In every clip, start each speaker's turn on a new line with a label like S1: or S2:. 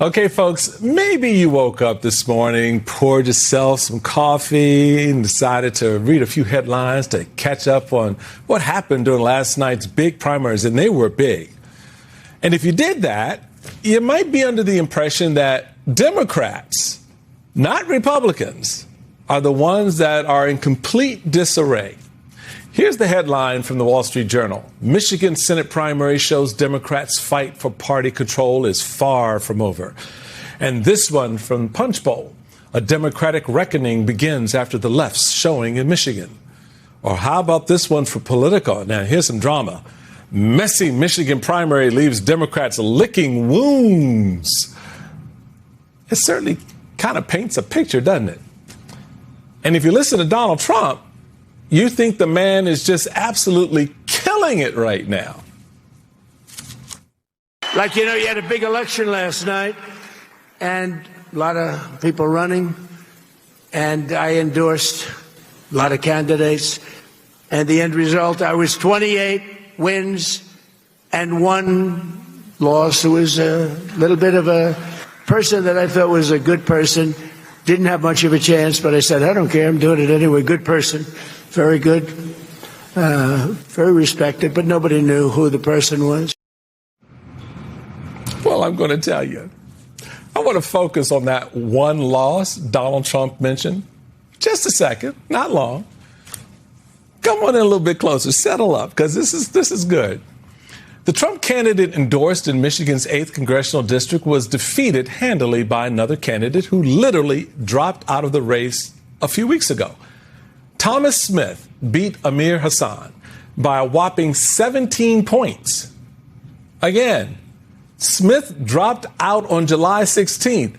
S1: Okay, folks, maybe you woke up this morning, poured yourself some coffee, and decided to read a few headlines to catch up on what happened during last night's big primaries, and they were big. And if you did that, you might be under the impression that Democrats, not Republicans, are the ones that are in complete disarray. Here's the headline from the Wall Street Journal. Michigan Senate primary shows Democrats' fight for party control is far from over. And this one from Punchbowl. A Democratic reckoning begins after the left's showing in Michigan. Or how about this one for Politico? Now, here's some drama. Messy Michigan primary leaves Democrats licking wounds. It certainly kind of paints a picture, doesn't it? And if you listen to Donald Trump, you think the man is just absolutely killing it right now.
S2: Like, you had a big election last night and a lot of people running, and I endorsed a lot of candidates. And the end result, I was 28 wins and 1 loss. Who was a little bit of a person that I thought was a good person. Didn't have much of a chance, but I said, I don't care. I'm doing it anyway. Good person. Very good. Very respected, but nobody knew who the person was.
S1: Well, I'm going to tell you. I want to focus on that 1 loss Donald Trump mentioned. Just a second. Not long. Come on in a little bit closer. Settle up, because this is good. The Trump candidate endorsed in Michigan's 8th congressional district was defeated handily by another candidate who literally dropped out of the race a few weeks ago. Thomas Smith beat Amir Hassan by a whopping 17 points. Again, Smith dropped out on July 16th.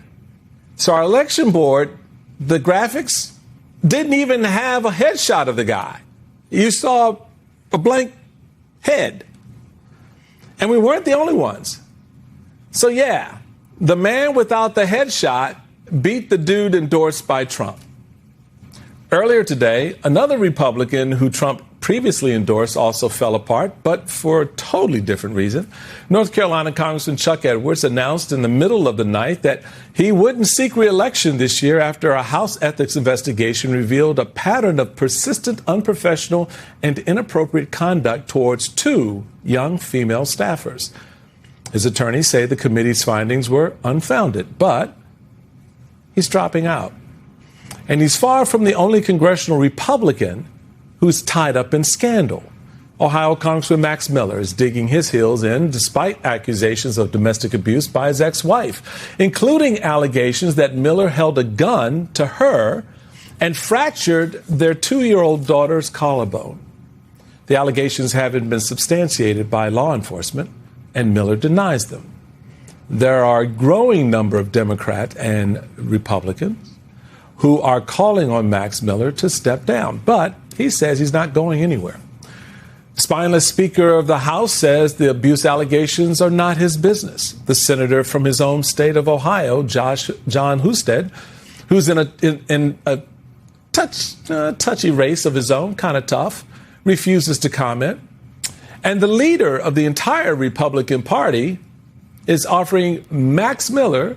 S1: So our election board, the graphics, didn't even have a headshot of the guy. You saw a blank head. And we weren't the only ones. So, yeah, the man without the headshot beat the dude endorsed by Trump. Earlier today, another Republican who Trump previously endorsed also fell apart, but for a totally different reason. North Carolina Congressman Chuck Edwards announced in the middle of the night that he wouldn't seek re-election this year after a House ethics investigation revealed a pattern of persistent, unprofessional, and inappropriate conduct towards 2 young female staffers. His attorneys say the committee's findings were unfounded, but he's dropping out. And he's far from the only congressional Republican who's tied up in scandal. Ohio Congressman Max Miller is digging his heels in despite accusations of domestic abuse by his ex-wife, including allegations that Miller held a gun to her and fractured their 2-year-old daughter's collarbone. The allegations haven't been substantiated by law enforcement, and Miller denies them. There are a growing number of Democrats and Republicans who are calling on Max Miller to step down, but he says he's not going anywhere. Spineless Speaker of the House says the abuse allegations are not his business. The senator from his own state of Ohio, Jon Husted, who's in a touchy race of his own, kind of tough, refuses to comment. And the leader of the entire Republican Party is offering Max Miller,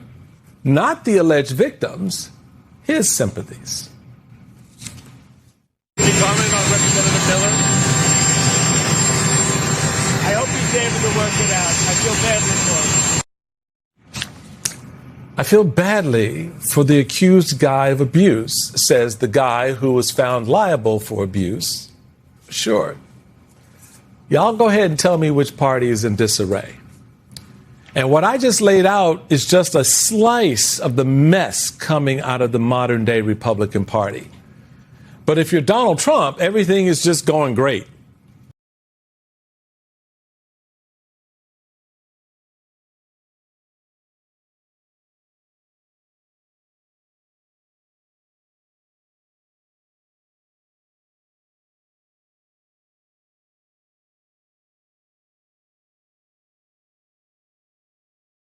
S1: not the alleged victims, his sympathies.
S2: Any comment on Representative Miller? I hope he's able to work it out. I feel badly for him.
S1: I feel badly for the accused guy of abuse, says the guy who was found liable for abuse. Sure. Y'all go ahead and tell me which party is in disarray. And what I just laid out is just a slice of the mess coming out of the modern day Republican Party. But if you're Donald Trump, everything is just going great.